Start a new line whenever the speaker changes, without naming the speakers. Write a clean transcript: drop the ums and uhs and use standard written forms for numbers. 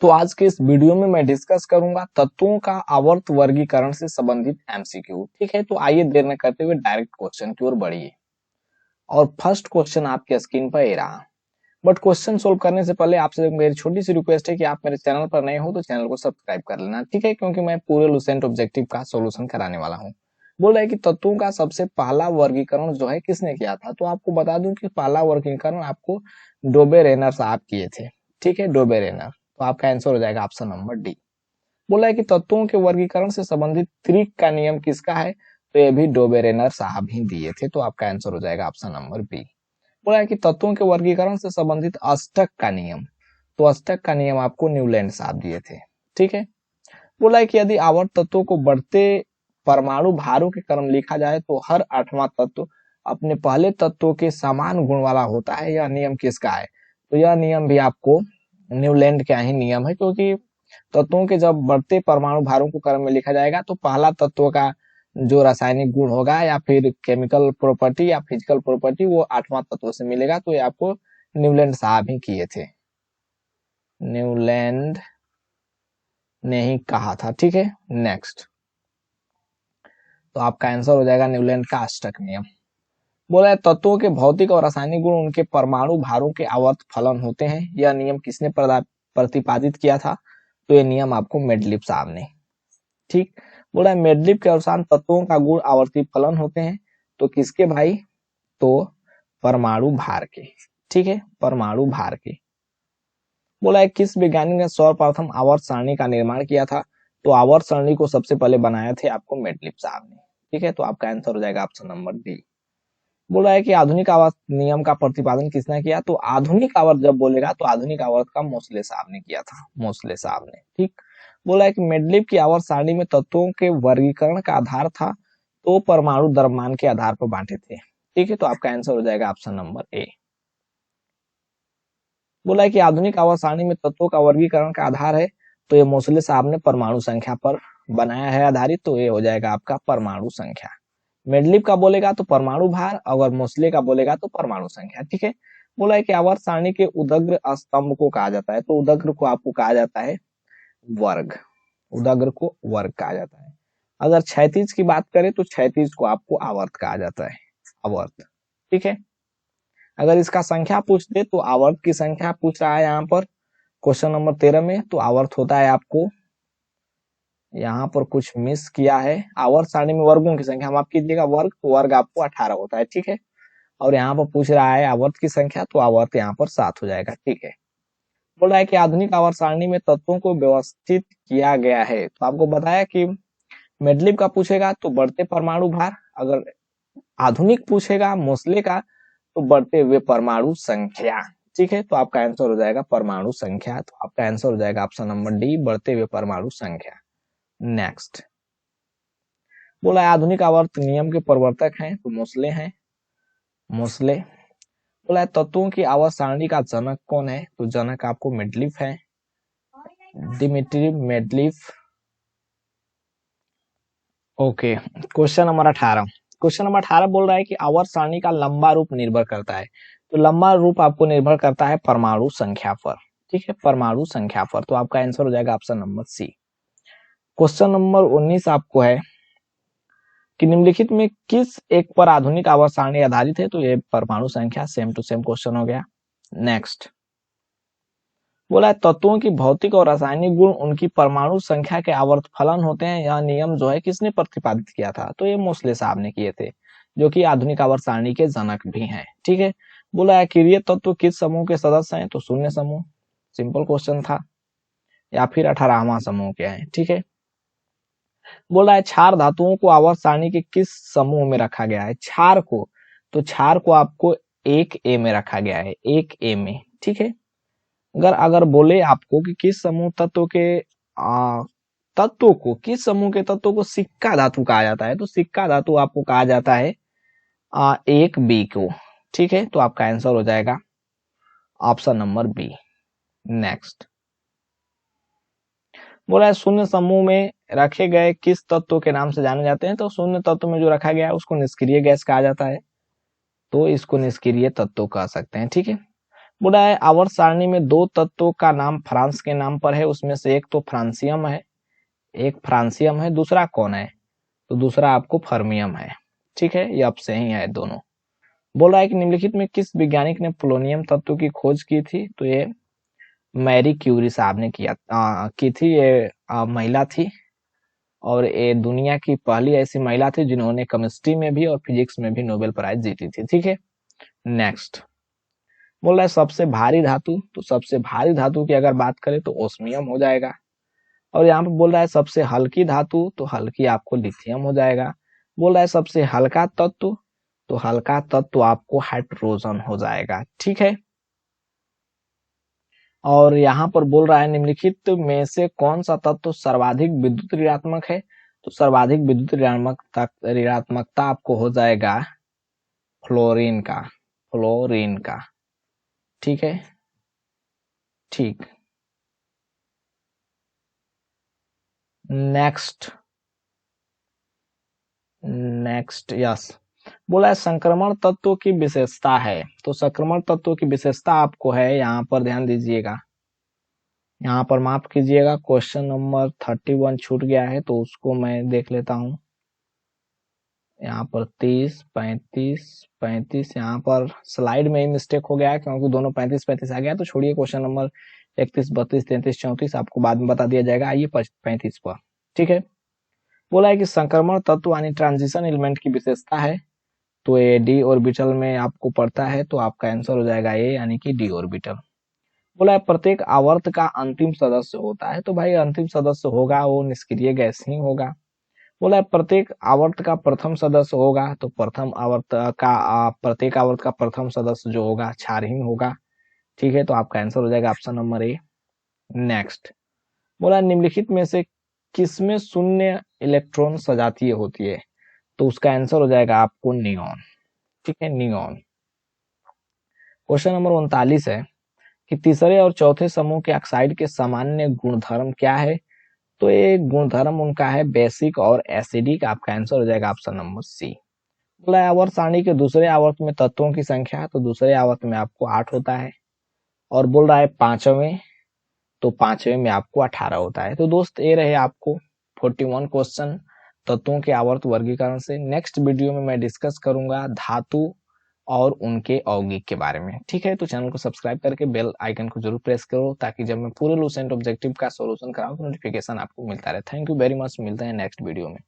तो आज के इस वीडियो में मैं डिस्कस करूंगा तत्वों का आवर्त वर्गीकरण से संबंधित एमसीक्यू। ठीक है, तो आइए देर न करते हुए डायरेक्ट क्वेश्चन की ओर बढ़िए। और फर्स्ट क्वेश्चन आपके स्क्रीन पर ये रहा। बट क्वेश्चन सोल्व करने से पहले आपसे मेरी छोटी सी रिक्वेस्ट है कि आप मेरे चैनल पर नए हो तो चैनल को सब्सक्राइब कर लेना, ठीक है, क्योंकि मैं पूरे लुसेंट ऑब्जेक्टिव का सोल्यूशन कराने वाला हूँ। बोल रहा है कि तत्वों का सबसे पहला वर्गीकरण जो है किसने किया था, तो आपको बता दूं कि पहला वर्गीकरण आपको डोबेरेनर साहब किए थे। ठीक है, डोबेरेनर। तो आपका आंसर हो जाएगा ऑप्शन नंबर डी। बोला है कि तत्वों के वर्गीकरण से संबंधित त्रिक का नियम किसका है, तो ये भी डोबेरेनर साहब ही दिए थे। तो आपका आंसर हो जाएगा ऑप्शन नंबर बी। बोला है कि तत्वों के वर्गीकरण से संबंधित अष्टक का नियम, तो अष्टक का नियम आपको न्यूलैंड साहब दिए थे। ठीक है। बोला है कि यदि आवर्त तत्वों को बढ़ते परमाणु भारों के क्रम लिखा जाए तो हर आठवां तत्व अपने पहले तत्वों के समान गुण वाला होता है। यह नियम किसका है, तो यह नियम भी आपको न्यूलैंड का ही नियम है, क्योंकि तत्वों के जब बढ़ते परमाणु भारों को क्रम में लिखा जाएगा तो पहला तत्व का जो रासायनिक गुण होगा या फिर केमिकल प्रॉपर्टी या फिजिकल प्रॉपर्टी वो आठवां तत्व से मिलेगा। तो ये आपको न्यूलैंड साहब ही किए थे, न्यूलैंड ने ही कहा था। ठीक है, नेक्स्ट। तो आपका आंसर हो जाएगा न्यूलैंड का अष्टक नियम। बोला है तत्वों के भौतिक और रासायनिक गुण उनके परमाणु भारों के आवर्त फलन होते हैं। यह नियम किसने प्रतिपादित किया था, तो ये नियम आपको मेडलिप साहब ने। ठीक। बोला है मेडलिप के अनुसार तत्वों का गुण आवर्ती फलन होते हैं, तो किसके भाई, तो परमाणु भार के। ठीक है, परमाणु भार के। बोला है किस वैज्ञानिक ने सर्वप्रथम आवर्त सारणी का निर्माण किया था, तो आवर्त सारणी को सबसे पहले बनाए थे आपको मेडलिप साहब ने। ठीक है, तो आपका आंसर हो जाएगा ऑप्शन नंबर डी। बोला है कि आधुनिक आवर्त नियम का प्रतिपादन किसने किया, तो आधुनिक आवर्त जब बोलेगा तो आधुनिक आवर्त का मोसले साहब ने किया था, मोसले साहब ने। ठीक। बोला है कि मेडलिप की आवर्त सारणी में तत्वों के वर्गीकरण का आधार था, तो परमाणु द्रव्यमान के आधार पर बांटे थे। ठीक है, तो आपका आंसर हो जाएगा ऑप्शन नंबर ए। बोला है कि आधुनिक आवर्त सारणी में तत्वों का वर्गीकरण का आधार है, तो ये मोसले साहब ने परमाणु संख्या पर बनाया है आधारित, तो ये हो जाएगा आपका परमाणु संख्या। मेडलिप का बोलेगा तो परमाणु भार, अगर मोसले का बोलेगा तो परमाणु संख्या। ठीक है। बोला है कि आवर्त सारणी के उदग्र स्तंभ को कहा जाता है, तो उदग्र को आपको कहा जाता है वर्ग, उदग्र को वर्ग कहा जाता है। अगर क्षैतिज की बात करें तो क्षैतिज को आपको आवर्त कहा जाता है, आवर्त। ठीक है। अगर इसका संख्या पूछ दे तो आवर्त की संख्या पूछ रहा है यहाँ पर क्वेश्चन नंबर 13 में, तो आवर्त होता है आपको, यहाँ पर कुछ मिस किया है, आवर्त सारणी में वर्गों की संख्या माफ कीजिएगा, वर्ग, तो वर्ग आपको 18 होता है। ठीक है। और यहाँ पर पूछ रहा है आवर्त की संख्या, तो आवर्त यहाँ पर 7 हो जाएगा। ठीक है। बोल रहा है कि आधुनिक आवर्त सारणी में तत्वों को व्यवस्थित किया गया है, तो आपको बताया कि मेडलिप का पूछेगा तो बढ़ते परमाणु भार, अगर आधुनिक पूछेगा मोसले का तो बढ़ते हुए परमाणु संख्या। ठीक है, तो आपका आंसर हो जाएगा परमाणु संख्या। तो आपका आंसर हो जाएगा ऑप्शन नंबर डी, बढ़ते हुए परमाणु संख्या। नेक्स्ट। बोला है आधुनिक आवर्त नियम के प्रवर्तक हैं, तो मोसले हैं, मोसले। बोला है तत्वों की आवर्त सारणी का जनक कौन है, तो जनक आपको मेडलिफ है, Dmitri Mendeleev. Okay. Question number 18। Question number 18 बोल रहा है कि आवर्त सारणी का लंबा रूप निर्भर करता है, तो लंबा रूप आपको निर्भर करता है परमाणु संख्या पर। ठीक है, परमाणु संख्या पर। तो आपका आंसर हो जाएगा option number C. Question number 19 आपको है कि निम्नलिखित में किस एक पर आधुनिक आवर्त सारणी आधारित है, तो ये परमाणु संख्या, सेम टू सेम क्वेश्चन हो गया। नेक्स्ट। बोला है तत्वों की भौतिक और रासायनिक गुण उनकी परमाणु संख्या के आवर्त फलन होते हैं। यह नियम जो है किसने प्रतिपादित किया था, तो ये मोसले साहब ने किए थे, जो कि आधुनिक आवर्त सारणी के जनक भी हैं। ठीक है। बोला है कि तत्व किस समूह के सदस्य हैं, तो शून्य समूह, सिंपल क्वेश्चन था, या फिर 18वां समूह के हैं। ठीक है। बोला है क्षार धातुओं को आवर्त सारणी के किस समूह में रखा गया है, क्षार को, तो क्षार को आपको 1A में रखा गया है, 1A में। ठीक है। अगर बोले आपको कि किस समूह तत्व के तत्व को, किस समूह के तत्व को सिक्का धातु कहा जाता है, तो सिक्का धातु आपको कहा जाता है 1B को। ठीक है, तो आपका आंसर हो जाएगा ऑप्शन नंबर बी। नेक्स्ट। बोला है शून्य समूह में रखे गए किस तत्व के नाम से जाने जाते हैं, तो शून्य तत्व में जो रखा गया है उसको निष्क्रिय गैस कहा जाता है, तो इसको निष्क्रिय तत्व कह सकते हैं। ठीक है। बोला है आवर्त सारणी में दो तत्वों का नाम फ्रांस के नाम पर है, उसमें से एक तो फ्रांसियम है, एक फ्रांसियम है, दूसरा कौन है? तो दूसरा आपको फर्मियम है। ठीक है, ये अब सही है दोनों। बोल रहा है कि निम्नलिखित में किस वैज्ञानिक ने पोलोनियम तत्व की खोज की थी? तो ये मैरी क्यूरी साहब ने की थी। ये महिला थी और ये दुनिया की पहली ऐसी महिला थी जिन्होंने केमिस्ट्री में भी और फिजिक्स में भी नोबेल प्राइज जीती थी। ठीक है, नेक्स्ट बोल रहा है सबसे भारी धातु, तो सबसे भारी धातु की अगर बात करें तो ओस्मियम हो जाएगा। और यहाँ पे बोल रहा है सबसे हल्की धातु, तो हल्की आपको लिथियम हो जाएगा। बोल रहा है सबसे हल्का तत्व, तो हल्का तत्व आपको हाइड्रोजन हो जाएगा। ठीक है, और यहाँ पर बोल रहा है निम्नलिखित में से कौन सा तत्व सर्वाधिक विद्युत ऋणात्मक है? तो सर्वाधिक विद्युत ऋणात्मकता आपको हो जाएगा फ्लोरीन का, फ्लोरीन का। ठीक है, ठीक, नेक्स्ट यस। बोला है संक्रमण तत्व की विशेषता है, तो संक्रमण तत्व की विशेषता आपको है, यहाँ पर ध्यान दीजिएगा, यहाँ पर माफ कीजिएगा, क्वेश्चन नंबर 31 छूट गया है तो उसको मैं देख लेता हूँ। यहाँ पर 30, 35, 35, यहाँ पर स्लाइड में ही मिस्टेक हो गया है क्योंकि दोनों 35 35 आ गया, तो छोड़िए क्वेश्चन नंबर 31, 32, 33, 34 आपको बाद में बता दिया जाएगा। आइए 35 पर। ठीक है, बोला है कि संक्रमण तत्व यानी ट्रांजिशन एलिमेंट की विशेषता है, तो ये डी ऑर्बिटल में आपको पड़ता है, तो आपका आंसर हो जाएगा ए यानी कि डी ऑर्बिटल। बोला है प्रत्येक आवर्त का अंतिम सदस्य होता है, तो भाई अंतिम सदस्य होगा वो निष्क्रिय गैस ही होगा। बोला है प्रत्येक आवर्त का प्रथम सदस्य होगा, तो प्रथम आवर्त का प्रत्येक आवर्त का प्रथम सदस्य जो होगा क्षारहीन होगा। ठीक है, तो आपका आंसर हो जाएगा ऑप्शन नंबर ए। नेक्स्ट बोला निम्नलिखित में से किसमें शून्य इलेक्ट्रॉन सजातीय होती है? तो उसका आंसर हो जाएगा आपको नियॉन। ठीक है, नियॉन। क्वेश्चन नंबर 39 है कि तीसरे और चौथे समूह के ऑक्साइड के सामान्य गुणधर्म क्या है? तो ये गुणधर्म उनका है बेसिक और एसिडिक। आपका आंसर हो जाएगा ऑप्शन नंबर सी। बोला है आवर्त सारणी के दूसरे आवर्त में तत्वों की संख्या, तो दूसरे आवर्त में आपको 8 होता है। और बोल रहा है पांचवें, तो पांचवें में आपको 18 होता है। तो दोस्त ये रहे आपको 41 क्वेश्चन तत्वों के आवर्त वर्गीकरण से। नेक्स्ट वीडियो में मैं डिस्कस करूंगा धातु और उनके यौगिक के बारे में। ठीक है, तो चैनल को सब्सक्राइब करके बेल आइकन को जरूर प्रेस करो ताकि जब मैं पूरे लूसेंट ऑब्जेक्टिव का सॉल्यूशन कराऊं तो नोटिफिकेशन आपको मिलता रहे। थैंक यू वेरी मच, मिलते हैं नेक्स्ट वीडियो में।